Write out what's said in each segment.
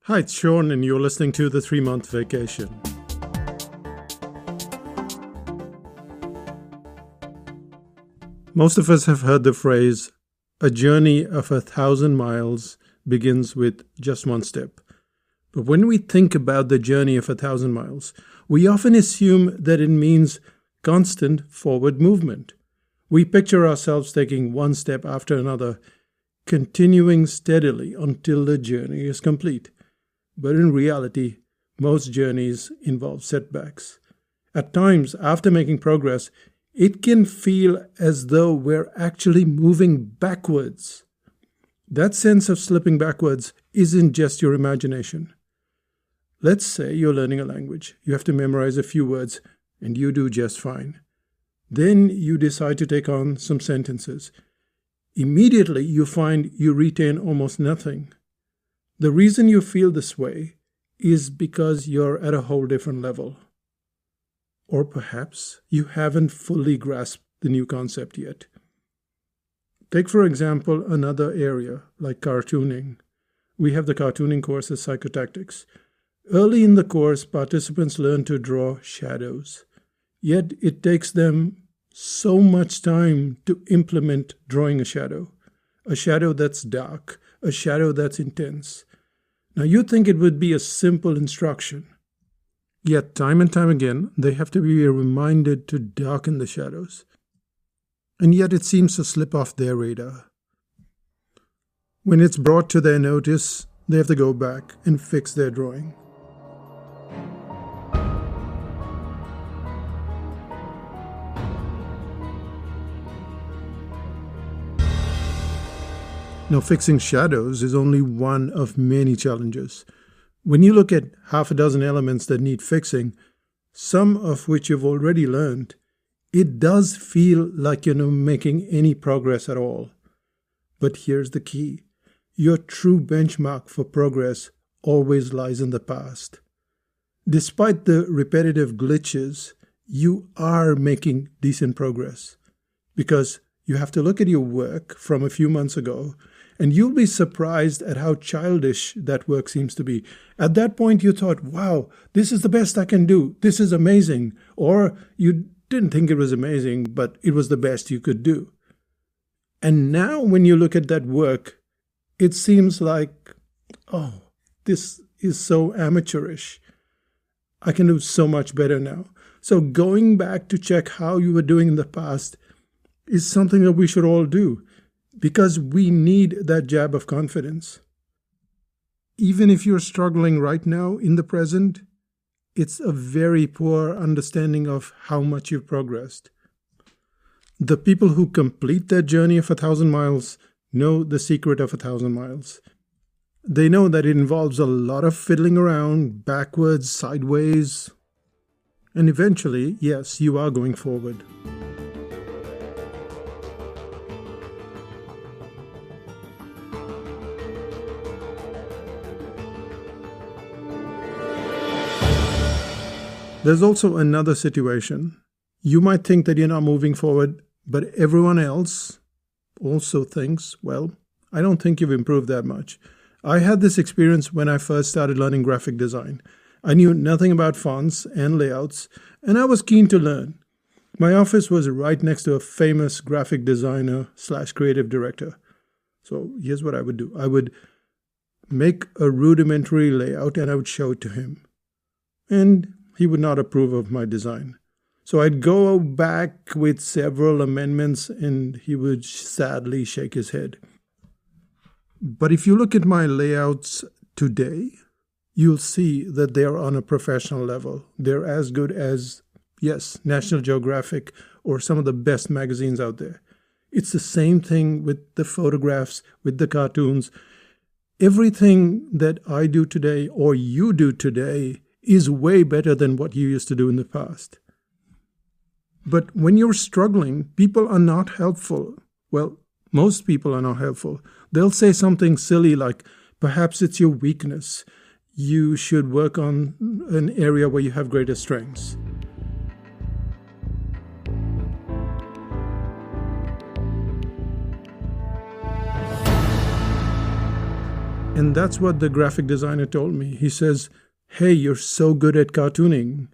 Hi, it's Sean, and you're listening to The 3-Month Vacation. Most of us have heard the phrase, a journey of 1,000 miles begins with just one step. But when we think about the journey of 1,000 miles, we often assume that it means constant forward movement. We picture ourselves taking one step after another, continuing steadily until the journey is complete. But in reality, most journeys involve setbacks. At times, after making progress, it can feel as though we're actually moving backwards. That sense of slipping backwards isn't just your imagination. Let's say you're learning a language. You have to memorize a few words, and you do just fine. Then you decide to take on some sentences. Immediately, you find you retain almost nothing. The reason you feel this way is because you're at a whole different level. Or perhaps you haven't fully grasped the new concept yet. Take, for example, another area like cartooning. We have the cartooning course as psychotactics. Early in the course, participants learn to draw shadows. Yet it takes them so much time to implement drawing a shadow that's dark, a shadow that's intense. Now you'd think it would be a simple instruction. Yet time and time again, they have to be reminded to darken the shadows. And yet it seems to slip off their radar. When it's brought to their notice, they have to go back and fix their drawing. Now, fixing shadows is only one of many challenges. When you look at half a dozen elements that need fixing, some of which you've already learned, it does feel like you're not making any progress at all. But here's the key. Your true benchmark for progress always lies in the past. Despite the repetitive glitches, you are making decent progress. Because you have to look at your work from a few months ago, and you'll be surprised at how childish that work seems to be. At that point, you thought, wow, this is the best I can do. This is amazing. Or you didn't think it was amazing, but it was the best you could do. And now when you look at that work, it seems like, oh, this is so amateurish. I can do so much better now. So going back to check how you were doing in the past is something that we should all do. Because we need that jab of confidence. Even if you're struggling right now in the present, it's a very poor understanding of how much you've progressed. The people who complete that journey of 1,000 miles know the secret of 1,000 miles. They know that it involves a lot of fiddling around, backwards, sideways, and eventually, yes, you are going forward. There's also another situation. You might think that you're not moving forward, but everyone else also thinks, well, I don't think you've improved that much. I had this experience when I first started learning graphic design. I knew nothing about fonts and layouts, and I was keen to learn. My office was right next to a famous graphic designer / creative director. So here's what I would do. I would make a rudimentary layout and I would show it to him. And he would not approve of my design. So I'd go back with several amendments and he would sadly shake his head. But if you look at my layouts today, you'll see that they're on a professional level. They're as good as, yes, National Geographic or some of the best magazines out there. It's the same thing with the photographs, with the cartoons. Everything that I do today or you do today is way better than what you used to do in the past. But when you're struggling, people are not helpful. Well, most people are not helpful. They'll say something silly like, perhaps it's your weakness. You should work on an area where you have greater strengths. And that's what the graphic designer told me. He says, hey, you're so good at cartooning.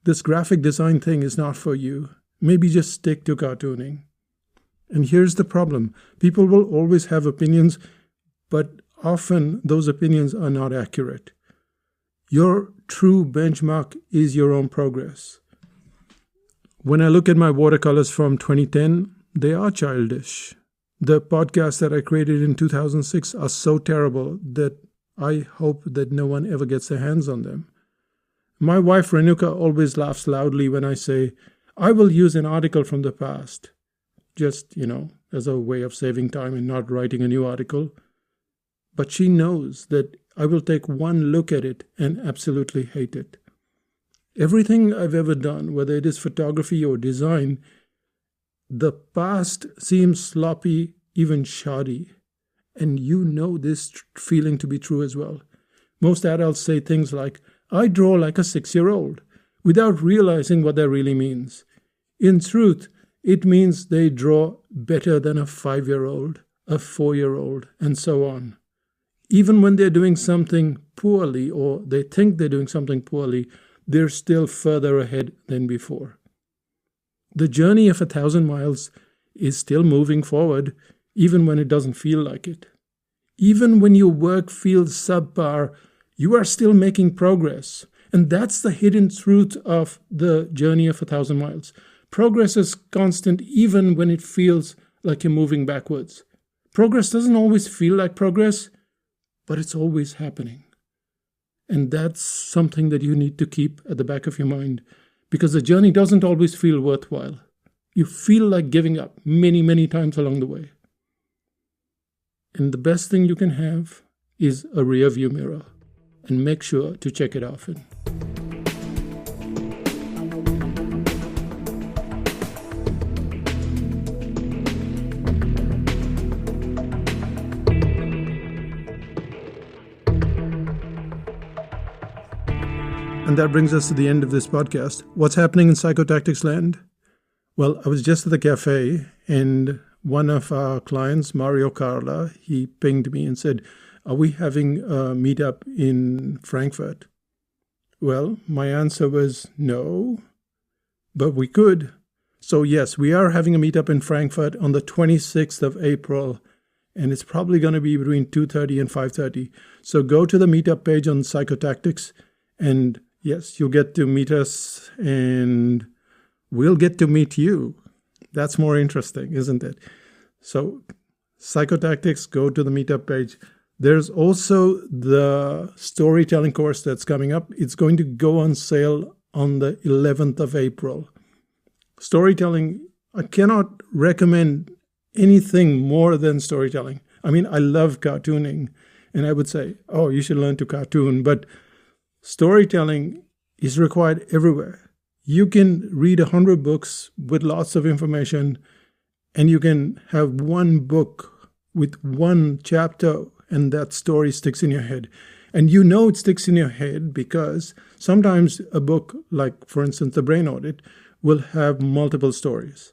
This graphic design thing is not for you. Maybe just stick to cartooning. And here's the problem. People will always have opinions, but often those opinions are not accurate. Your true benchmark is your own progress. When I look at my watercolors from 2010, they are childish. The podcasts that I created in 2006 are so terrible that I hope that no one ever gets their hands on them. My wife Renuka always laughs loudly when I say, I will use an article from the past, just, as a way of saving time and not writing a new article. But she knows that I will take one look at it and absolutely hate it. Everything I've ever done, whether it is photography or design, the past seems sloppy, even shoddy. And you know this feeling to be true as well. Most adults say things like, I draw like a 6-year-old, without realizing what that really means. In truth, it means they draw better than a 5-year-old, a 4-year-old, and so on. Even when they're doing something poorly or they think they're doing something poorly, they're still further ahead than before. The journey of 1,000 miles is still moving forward, even when it doesn't feel like it. Even when your work feels subpar, you are still making progress. And that's the hidden truth of the journey of 1,000 miles. Progress is constant even when it feels like you're moving backwards. Progress doesn't always feel like progress, but it's always happening. And that's something that you need to keep at the back of your mind, because the journey doesn't always feel worthwhile. You feel like giving up many, many times along the way. And the best thing you can have is a rear view mirror, and make sure to check it often. And that brings us to the end of this podcast. What's happening in psychotactics land? Well, I was just at the cafe, and one of our clients, Mario Carla, he pinged me and said, are we having a meetup in Frankfurt? Well, my answer was no, but we could. So yes, we are having a meetup in Frankfurt on the 26th of April, and it's probably going to be between 2:30 and 5:30. So go to the meetup page on Psychotactics, and yes, you'll get to meet us, and we'll get to meet you. That's more interesting, isn't it? So Psychotactics, go to the meetup page. There's also the storytelling course that's coming up. It's going to go on sale on the 11th of April. Storytelling, I cannot recommend anything more than storytelling. I mean, I love cartooning, and I would say, oh, you should learn to cartoon, but storytelling is required everywhere. You can read 100 books with lots of information, and you can have one book with one chapter, and that story sticks in your head. And you know it sticks in your head because sometimes a book, like, for instance, The Brain Audit, will have multiple stories.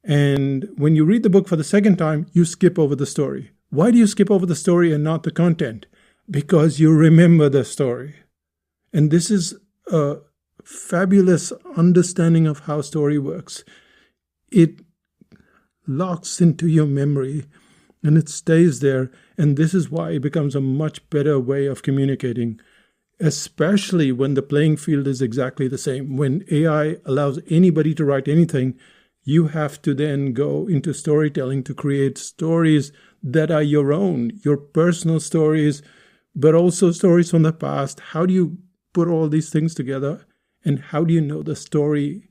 And when you read the book for the second time, you skip over the story. Why do you skip over the story and not the content? Because you remember the story. And this is a fabulous understanding of how story works. It locks into your memory and it stays there. And this is why it becomes a much better way of communicating, especially when the playing field is exactly the same. When AI allows anybody to write anything, you have to then go into storytelling to create stories that are your own, your personal stories, but also stories from the past. How do you put all these things together? And how do you know the story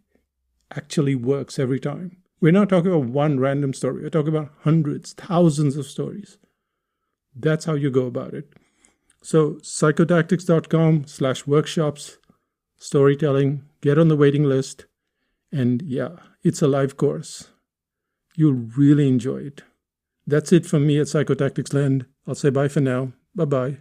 actually works every time? We're not talking about one random story. We're talking about hundreds, thousands of stories. That's how you go about it. So psychotactics.com/workshops, storytelling, get on the waiting list. And yeah, it's a live course. You'll really enjoy it. That's it from me at Psychotactics Land. I'll say bye for now. Bye-bye.